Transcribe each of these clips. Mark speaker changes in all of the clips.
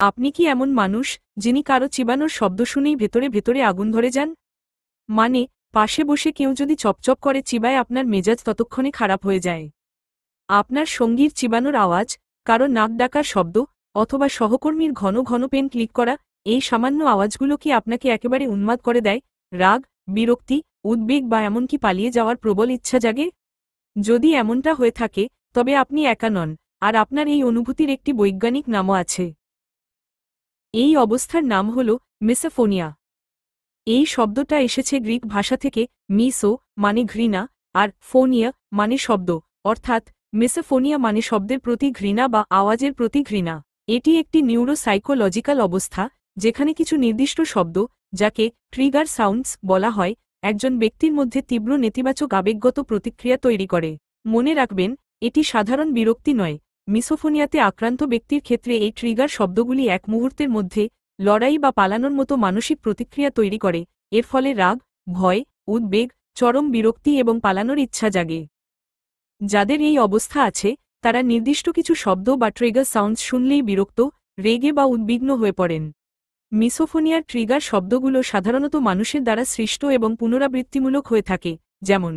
Speaker 1: আপনি কি এমন মানুষ যিনি কারো চিবানোর শব্দ শুনেই ভেতরে ভেতরে আগুন ধরে যান? মানে, পাশে বসে কেউ যদি চপচপ করে চিবায় আপনার মেজাজ ততক্ষণে খারাপ হয়ে যায়। আপনার সঙ্গীর চিবানোর আওয়াজ, কারো নাক ডাকার শব্দ, অথবা সহকর্মীর ঘন ঘন পেন ক্লিক করা, এই সামান্য আওয়াজগুলো কি আপনাকে একেবারে উন্মাদ করে দেয়? রাগ, বিরক্তি, উদ্বেগ বা এমনকি পালিয়ে যাওয়ার প্রবল ইচ্ছা জাগে? যদি এমনটা হয়ে থাকে, তবে আপনি একা নন, আর আপনার এই অনুভূতির একটি বৈজ্ঞানিক নামও আছে। এই অবস্থার নাম হল মিসোফোনিয়া। এই শব্দটা এসেছে গ্রিক ভাষা থেকে, মিসো মানে ঘৃণা, আর ফোনিয়া মানে শব্দ, অর্থাৎ মিসোফোনিয়া মানে শব্দের প্রতি ঘৃণা বা আওয়াজের প্রতি ঘৃণা। এটি একটি নিউরোসাইকোলজিক্যাল অবস্থা, যেখানে কিছু নির্দিষ্ট শব্দ, যাকে ট্রিগার সাউন্ডস বলা হয়, একজন ব্যক্তির মধ্যে তীব্র নেতিবাচক আবেগগত প্রতিক্রিয়া তৈরি করে। মনে রাখবেন, এটি সাধারণ বিরক্তি নয়। মিসোফোনিয়াতে আক্রান্ত ব্যক্তির ক্ষেত্রে এই ট্রিগার শব্দগুলি এক মুহূর্তের মধ্যে লড়াই বা পালানোর মতো মানসিক প্রতিক্রিয়া তৈরি করে, এর ফলে রাগ, ভয়, উদ্বেগ, চরম বিরক্তি এবং পালানোর ইচ্ছা জাগে। যাদের এই অবস্থা আছে, তারা নির্দিষ্ট কিছু শব্দ বা ট্রিগার সাউন্ডস শুনলেই বিরক্ত, রেগে বা উদ্বিগ্ন হয়ে পড়েন। মিসোফোনিয়ার ট্রিগার শব্দগুলো সাধারণত মানুষের দ্বারা সৃষ্ট এবং পুনরাবৃত্তিমূলক হয়ে থাকে, যেমন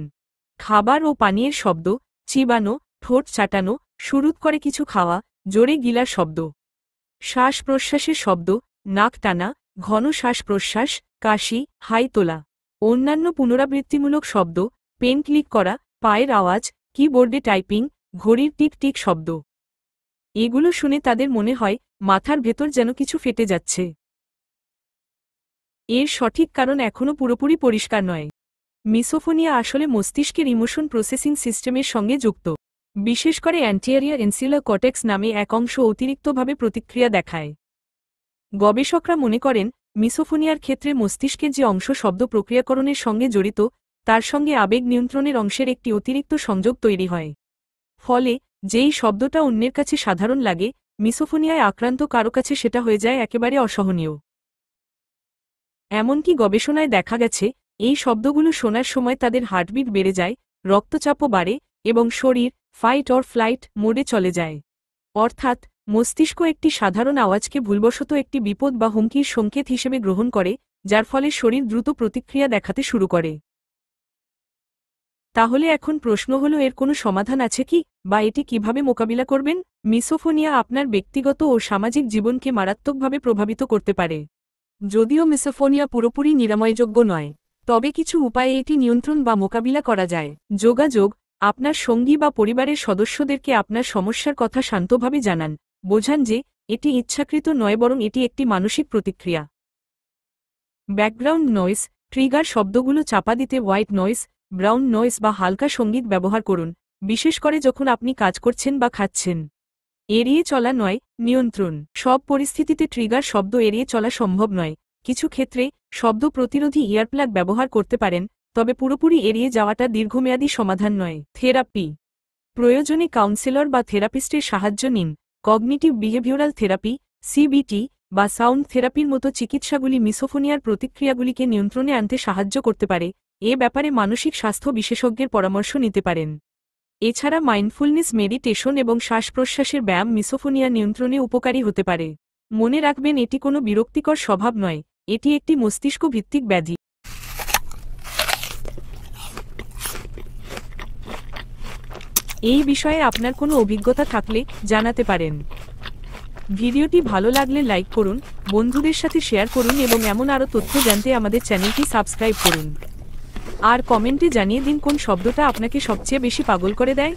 Speaker 1: খাবার ও পানীয়ের শব্দ, চিবানো, ঠোঁট চাটানো, শুরুত করে কিছু খাওয়া, জোরে গিলার শব্দ, শ্বাস প্রশ্বাসের শব্দ, নাক টানা, ঘন শ্বাস প্রশ্বাস, কাশি, হাই তোলা। অন্যান্য পুনরাবৃত্তিমূলক শব্দ, পেন ক্লিক করা, পায়ের আওয়াজ, কিবোর্ডে টাইপিং, ঘড়ির টিক টিক শব্দ। এগুলো শুনে তাদের মনে হয় মাথার ভেতর যেন কিছু ফেটে যাচ্ছে। এর সঠিক কারণ এখনও পুরোপুরি পরিষ্কার নয়। মিসোফোনিয়া আসলে মস্তিষ্কের ইমোশন প্রসেসিং সিস্টেমের সঙ্গে যুক্ত। বিশেষ করে অ্যান্টেরিয়র ইনসুলার কর্টেক্স নামে এক অংশ অতিরিক্তভাবে প্রতিক্রিয়া দেখায়। গবেষকরা মনে করেন, মিসোফোনিয়ার ক্ষেত্রে মস্তিষ্কের যে অংশ শব্দ প্রক্রিয়াকরণের সঙ্গে জড়িত, তার সঙ্গে আবেগ নিয়ন্ত্রণের অংশের একটি অতিরিক্ত সংযোগ তৈরি হয়। ফলে, যেই শব্দটা অন্যের কাছে সাধারণ লাগে, মিসোফোনিয়ায় আক্রান্ত কারো কাছে সেটা হয়ে যায় একেবারে অসহনীয়। এমনকি গবেষণায় দেখা গেছে, এই শব্দগুলো শোনার সময় তাদের হার্টবিট বেড়ে যায়, রক্তচাপও বাড়ে, এবং শরীর ফাইট অর ফ্লাইট মোডে চলে যায়। অর্থাৎ, মস্তিষ্ক একটি সাধারণ আওয়াজকে ভুলবশত একটি বিপদ বা হুমকির সংকেত হিসেবে গ্রহণ করে, যার ফলে শরীর দ্রুত প্রতিক্রিয়া দেখাতে শুরু করে। তাহলে এখন প্রশ্ন হল, এর কোনো সমাধান আছে কি, বা এটি কিভাবে মোকাবিলা করবেন? মিসোফোনিয়া আপনার ব্যক্তিগত ও সামাজিক জীবনকে মারাত্মকভাবে প্রভাবিত করতে পারে। যদিও মিসোফোনিয়া পুরোপুরি নিরাময়যোগ্য নয়, তবে কিছু উপায়ে এটি নিয়ন্ত্রণ বা মোকাবিলা করা যায়। যোগাযোগ, আপনার সঙ্গী বা পরিবারের সদস্যদেরকে আপনার সমস্যার কথা শান্তভাবে জানান, বোঝান যে এটি ইচ্ছাকৃত নয় বরং এটি একটি মানসিক প্রতিক্রিয়া। ব্যাকগ্রাউন্ড নয়েজ, ট্রিগার শব্দগুলো চাপা দিতে হোয়াইট নয়েজ, ব্রাউন নয়েজ বা হালকা সঙ্গীত ব্যবহার করুন, বিশেষ করে যখন আপনি কাজ করছেন বা খাচ্ছেন। এড়িয়ে চলা নয়, নিয়ন্ত্রণ। সব পরিস্থিতিতে ট্রিগার শব্দ এড়িয়ে চলা সম্ভব নয়। কিছু ক্ষেত্রে শব্দ প্রতিরোধী ইয়ারপ্লাগ ব্যবহার করতে পারেন, তবে পুরোপুরি এড়িয়ে যাওয়াটা দীর্ঘমেয়াদী সমাধান নয়। থেরাপি, প্রয়োজনে কাউন্সেলর বা থেরাপিস্টের সাহায্য নিন। কগনিটিভ বিহেভিওরাল থেরাপি, সিবিটি, বা সাউন্ড থেরাপির মতো চিকিৎসাগুলি মিসোফোনিয়ার প্রতিক্রিয়াগুলিকে নিয়ন্ত্রণে আনতে সাহায্য করতে পারে। এ ব্যাপারে মানসিক স্বাস্থ্য বিশেষজ্ঞের পরামর্শ নিতে পারেন। এছাড়া মাইন্ডফুলনেস মেডিটেশন এবং শ্বাস প্রশ্বাসের ব্যায়াম মিসোফোনিয়া নিয়ন্ত্রণে উপকারী হতে পারে। মনে রাখবেন, এটি কোনো বিরক্তিকর স্বভাব নয়, এটি একটি মস্তিষ্ক ভিত্তিক ব্যাধি। এই বিষয়ে আপনার কোনো অভিজ্ঞতা থাকলে জানাতে পারেন। ভিডিওটি ভালো লাগলে লাইক করুন, বন্ধুদের সাথে শেয়ার করুন এবং এমন আরও তথ্য জানতে আমাদের চ্যানেলটি সাবস্ক্রাইব করুন। আর কমেন্টে জানিয়ে দিন কোন শব্দটা আপনাকে সবচেয়ে বেশি পাগল করে দেয়।